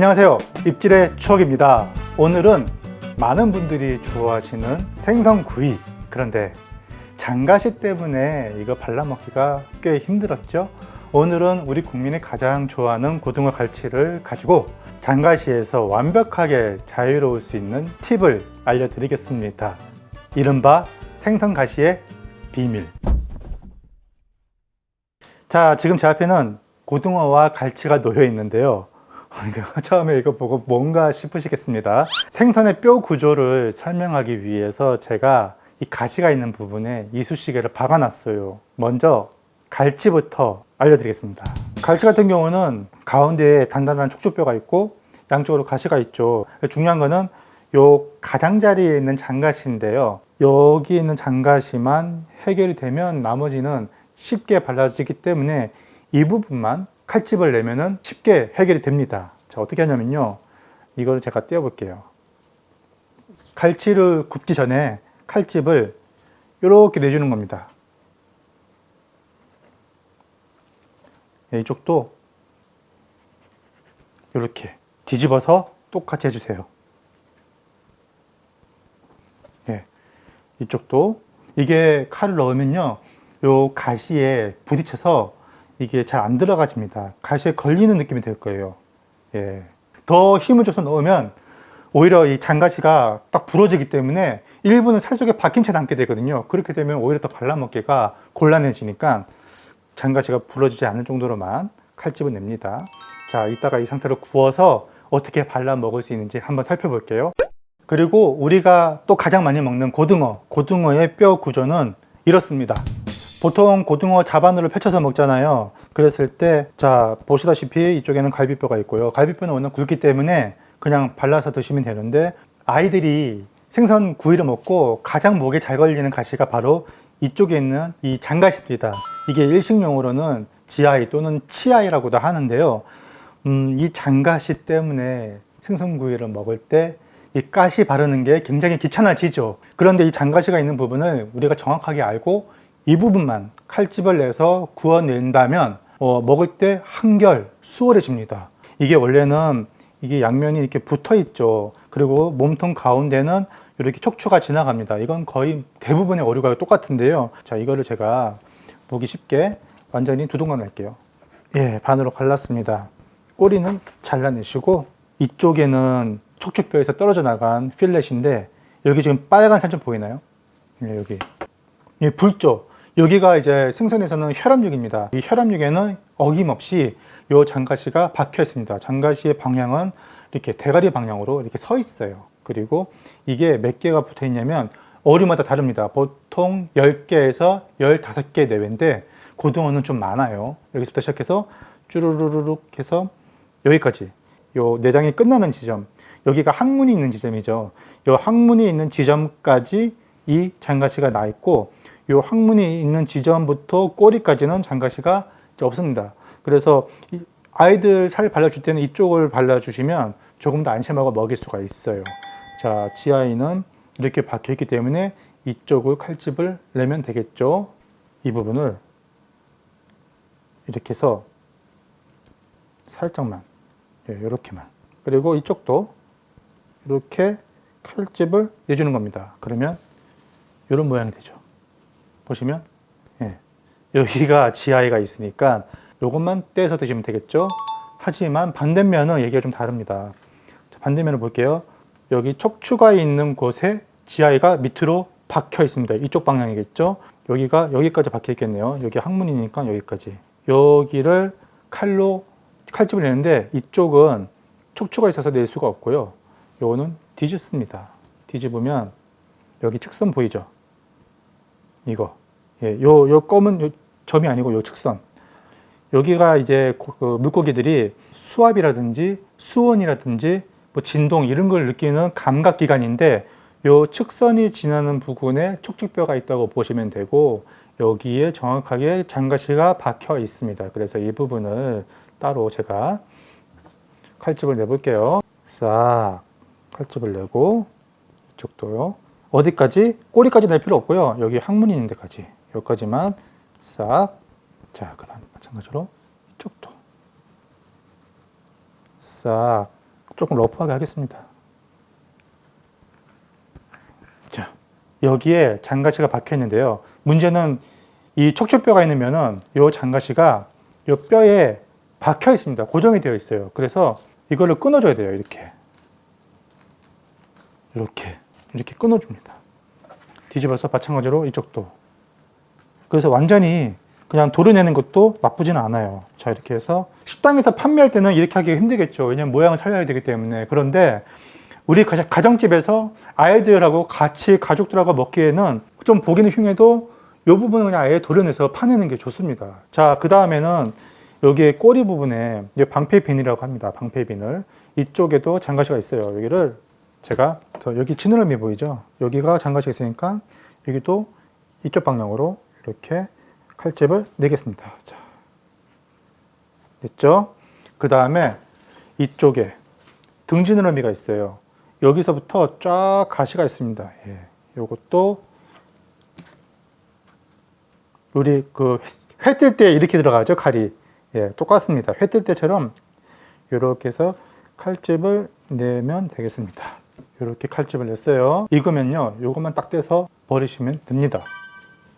안녕하세요. 입질의 추억입니다. 오늘은 많은 분들이 좋아하시는 생선구이, 그런데 장가시 때문에 이거 발라먹기가 꽤 힘들었죠. 오늘은 우리 국민이 가장 좋아하는 고등어 갈치를 가지고 장가시에서 완벽하게 자유로울 수 있는 팁을 알려드리겠습니다. 이른바 생선가시의 비밀. 자, 지금 제 앞에는 고등어와 갈치가 놓여 있는데요. 처음에 이거 보고 뭔가 싶으시겠습니다. 생선의 뼈 구조를 설명하기 위해서 제가 이 가시가 있는 부분에 이쑤시개를 박아놨어요. 먼저 갈치부터 알려드리겠습니다. 갈치 같은 경우는 가운데에 단단한 척추뼈가 있고 양쪽으로 가시가 있죠. 중요한 거는 요 가장자리에 있는 장가시인데요. 여기 있는 장가시만 해결이 되면 나머지는 쉽게 발라지기 때문에 이 부분만 칼집을 내면은 쉽게 해결이 됩니다. 자, 어떻게 하냐면요. 이걸 제가 떼어볼게요. 갈치를 굽기 전에 칼집을 이렇게 내주는 겁니다. 이쪽도 이렇게 뒤집어서 똑같이 해주세요. 예, 이쪽도 이게 칼을 넣으면요, 요 가시에 부딪혀서 이게 잘 안 들어가집니다. 가시에 걸리는 느낌이 될 거예요. 예, 더 힘을 줘서 넣으면 오히려 이 장가시가 딱 부러지기 때문에 일부는 살 속에 박힌 채 남게 되거든요. 그렇게 되면 오히려 더 발라먹기가 곤란해지니까 장가시가 부러지지 않을 정도로만 칼집을 냅니다. 자, 이따가 이 상태로 구워서 어떻게 발라 먹을 수 있는지 한번 살펴볼게요. 그리고 우리가 또 가장 많이 먹는 고등어의 뼈 구조는 이렇습니다. 보통 고등어 자반으로 펼쳐서 먹잖아요. 그랬을 때, 자, 보시다시피 이쪽에는 갈비뼈가 있고요. 갈비뼈는 워낙 굵기 때문에 그냥 발라서 드시면 되는데, 아이들이 생선 구이를 먹고 가장 목에 잘 걸리는 가시가 바로 이쪽에 있는 이 장가시입니다. 이게 일식용어로는 지아이 또는 치아이라고도 하는데요. 이 장가시 때문에 생선구이를 먹을 때 이 가시 바르는 게 굉장히 귀찮아지죠. 그런데 이 장가시가 있는 부분을 우리가 정확하게 알고 이 부분만 칼집을 내서 구워낸다면 먹을 때 한결 수월해집니다. 이게 원래는 이게 양면이 이렇게 붙어 있죠. 그리고 몸통 가운데는 이렇게 척추가 지나갑니다. 이건 거의 대부분의 어류가 똑같은데요. 자, 이거를 제가 보기 쉽게 완전히 두동강 낼게요. 예, 반으로 갈랐습니다. 꼬리는 잘라내시고 이쪽에는 척추뼈에서 떨어져 나간 필렛인데 여기 지금 빨간 살 좀 보이나요? 예, 여기. 예, 붉죠? 여기가 이제 생선에서는 혈압육입니다. 이 혈압육에는 어김없이 이 장가시가 박혀 있습니다. 장가시의 방향은 이렇게 대가리 방향으로 이렇게 서 있어요. 그리고 이게 몇 개가 붙어 있냐면 어류마다 다릅니다. 보통 10개에서 15개 내외인데 고등어는 좀 많아요. 여기서부터 시작해서 쭈루루룩 해서 여기까지, 요 내장이 끝나는 지점, 여기가 항문이 있는 지점이죠. 요 항문이 있는 지점까지 이 장가시가 나 있고, 요 항문이 있는 지점부터 꼬리까지는 장가시가 없습니다. 그래서 아이들 살 발라줄 때는 이쪽을 발라주시면 조금 더 안심하고 먹일 수가 있어요. 자, 지아이는 이렇게 박혀 있기 때문에 이쪽을 칼집을 내면 되겠죠. 이 부분을 이렇게 해서 살짝만, 이렇게만. 그리고 이쪽도 이렇게 칼집을 내주는 겁니다. 그러면 이런 모양이 되죠. 보시면, 예, 여기가 지아이가 있으니까 이것만 떼서 드시면 되겠죠. 하지만 반대면은 얘기가 좀 다릅니다. 자, 반대면을 볼게요. 여기 척추가 있는 곳에 지아이가 밑으로 박혀 있습니다. 이쪽 방향이겠죠. 여기가 여기까지 박혀 있겠네요. 여기 항문이니까 여기까지. 여기를 칼로 칼집을 내는데 이쪽은 척추가 있어서 낼 수가 없고요. 요거는 뒤집습니다. 뒤집으면 여기 측선 보이죠? 이거. 예, 요 검은 점이 아니고 요 측선. 여기가 이제 그 물고기들이 수압이라든지 수온이라든지 뭐 진동 이런 걸 느끼는 감각기관인데, 요 측선이 지나는 부분에 척추뼈가 있다고 보시면 되고, 여기에 정확하게 장가시가 박혀 있습니다. 그래서 이 부분을 따로 제가 칼집을 내볼게요. 싹 칼집을 내고, 이쪽도요. 어디까지? 꼬리까지 낼 필요 없고요. 여기 항문이 있는 데까지, 여기까지만 싹. 자, 그다음 마찬가지로 이쪽도 싹 조금 러프하게 하겠습니다. 자, 여기에 장가시가 박혀 있는데요. 문제는 이 척추뼈가 있는 면은 이 장가시가 이 뼈에 박혀 있습니다. 고정이 되어 있어요. 그래서 이거를 끊어줘야 돼요. 이렇게 끊어줍니다. 뒤집어서 마찬가지로 이쪽도. 그래서 완전히 그냥 도려내는 것도 나쁘지는 않아요. 자, 이렇게 해서 식당에서 판매할 때는 이렇게 하기 힘들겠죠. 왜냐면 모양을 살려야 되기 때문에. 그런데 우리 가정집에서 아이들하고 같이 가족들하고 먹기에는 좀 보기는 흉해도 이 부분은 그냥 아예 도려내서 파내는 게 좋습니다. 자, 그 다음에는 여기에 꼬리 부분에 방패 비늘이라고 합니다. 방패 비늘. 이쪽에도 장가시가 있어요. 여기를 제가 여기 지느러미 보이죠? 여기가 장가시가 있으니까 여기도 이쪽 방향으로 이렇게 칼집을 내겠습니다. 자, 됐죠? 그 다음에 이쪽에 등 지느러미가 있어요. 여기서부터 쫙 가시가 있습니다. 예, 요것도 우리 그 회 뜰 때 이렇게 들어가죠, 칼이. 예, 똑같습니다. 회 뜰 때처럼 이렇게 해서 칼집을 내면 되겠습니다. 이렇게 칼집을 냈어요. 익으면요, 요것만 딱 떼서 버리시면 됩니다.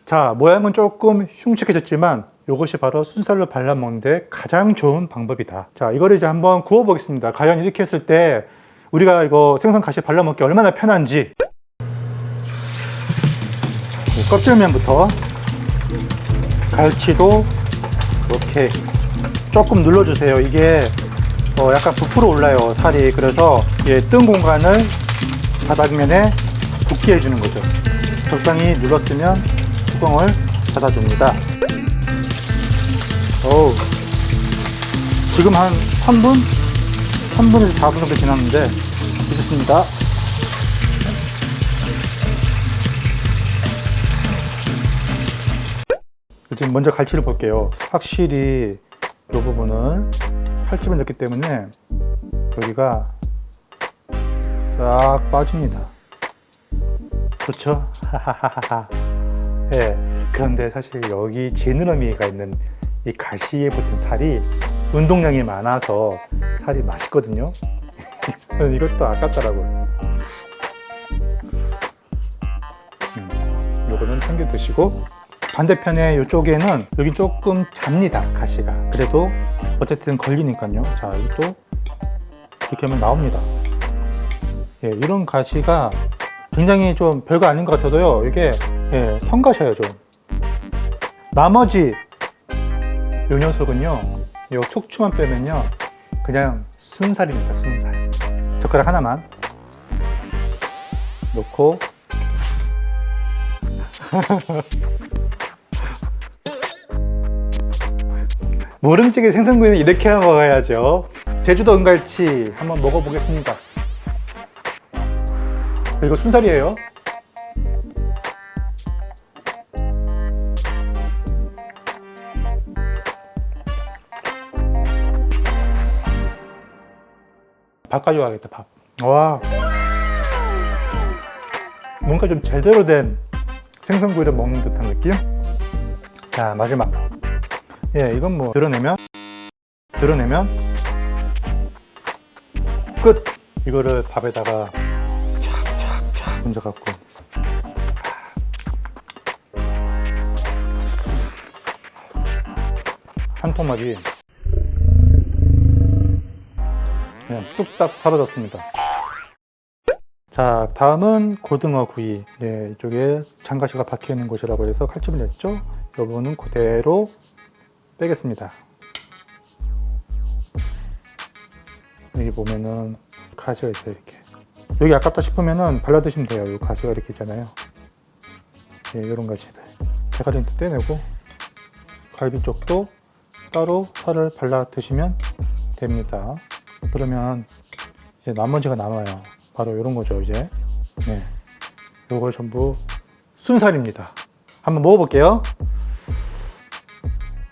자, 모양은 조금 흉측해졌지만 이것이 바로 순살로 발라 먹는데 가장 좋은 방법이다. 자, 이거를 이제 한번 구워 보겠습니다. 과연 이렇게 했을 때 우리가 이거 생선 가시 발라 먹기 얼마나 편한지. 껍질면부터 갈치도 이렇게 조금 눌러주세요. 이게 약간 부풀어 올라요, 살이. 그래서 뜬 공간을 바닥면에 붙게 해주는 거죠. 적당히 눌렀으면 뚜껑을 닫아줍니다. 지금 한 3분에서 4분 정도 지났는데 됐습니다. 이제 먼저 갈치를 볼게요. 확실히 이 부분을 칼집을 넣기 때문에 여기가 싹 빠집니다. 그렇죠? 네, 그런데 사실 여기 지느러미가 있는 이 가시에 붙은 살이 운동량이 많아서 살이 맛있거든요. 이것도 아깝더라고요. 요거는 챙겨 드시고, 반대편에 이쪽에는 여기 조금 잡니다, 가시가. 그래도 어쨌든 걸리니까요. 자, 이것도 이렇게 하면 나옵니다. 예, 이런 가시가 굉장히 좀 별거 아닌 것 같아도요, 이게 성가셔요, 좀. 나머지 요 녀석은요, 요 척추만 빼면요, 그냥 순살입니다, 순살. 젓가락 하나만 놓고 모름지기 생선구이는 이렇게 먹어야죠. 제주도 은갈치 한번 먹어보겠습니다. 이거 순살이에요. 밥 가져가겠다, 밥. 와, 뭔가 좀 제대로 된 생선구이를 먹는 듯한 느낌? 자, 마지막. 이건 뭐 드러내면 끝. 이거를 밥에다가 촥촥촥 얹어갖고 한 통맛이 그냥 뚝딱 사라졌습니다. 자, 다음은 고등어 구이. 이쪽에 장가시가 박혀 있는 곳이라고 해서 칼집을 냈죠. 이 부분은 그대로 빼겠습니다. 여기 보면은 가시가 있어요, 이렇게. 여기 아깝다 싶으면은 발라 드시면 돼요. 이 가시가 이렇게 있잖아요. 이런 가시들. 대가리는 떼내고 갈비 쪽도 따로 살을 발라 드시면 됩니다. 그러면 이제 나머지가 남아요. 바로 이런 거죠, 이제. 요거 전부 순살입니다. 한번 먹어볼게요.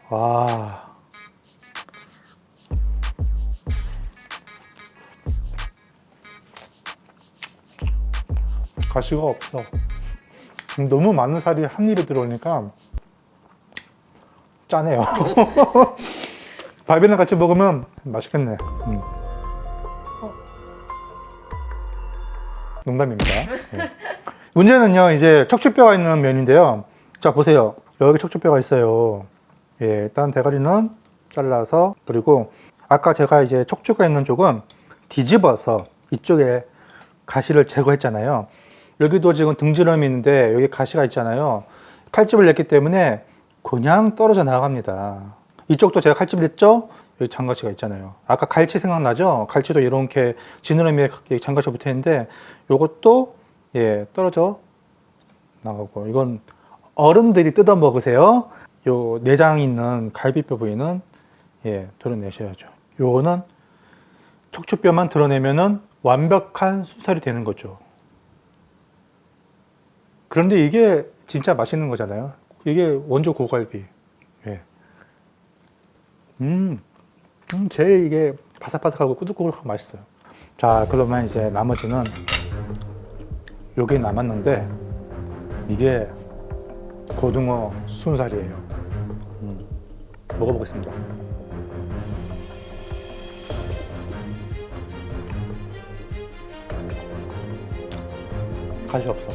와. 가시가 없어. 너무 많은 살이 한 입에 들어오니까 짜네요. 밥이랑 같이 먹으면 맛있겠네. 농담입니다. 예. 문제는요, 이제 척추뼈가 있는 면인데요. 자, 보세요. 여기 척추뼈가 있어요. 예, 일단 대가리는 잘라서, 그리고 아까 제가 이제 척추가 있는 쪽은 뒤집어서 이쪽에 가시를 제거했잖아요. 여기도 지금 등지름이 있는데 여기 가시가 있잖아요. 칼집을 냈기 때문에 그냥 떨어져 나갑니다. 이쪽도 제가 칼집을 냈죠? 여기 장가시가 있잖아요. 아까 갈치 생각나죠? 갈치도 이렇게 지느러미에 장가시 붙어 있는데 이것도 예, 떨어져 나가고, 이건 어른들이 뜯어 먹으세요. 요 내장 있는 갈비뼈 부위는 예, 드러내셔야죠. 요거는 척추뼈만 드러내면은 완벽한 수살이 되는 거죠. 그런데 이게 진짜 맛있는 거잖아요. 이게 원조 고갈비. 예. 제일 이게 바삭바삭하고 꾸덕꾸덕하고 맛있어요. 자, 그러면 이제 나머지는 요게 남았는데 이게 고등어 순살이에요. 먹어보겠습니다. 가시 없어.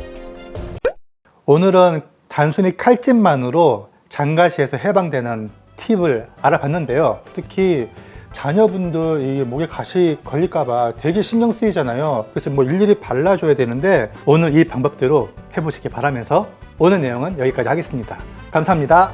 오늘은 단순히 칼집만으로 장가시에서 해방되는 팁을 알아봤는데요. 특히 자녀분들 이 목에 가시 걸릴까봐 되게 신경 쓰이잖아요. 그래서 뭐 일일이 발라줘야 되는데 오늘 이 방법대로 해보시기 바라면서 오늘 내용은 여기까지 하겠습니다. 감사합니다.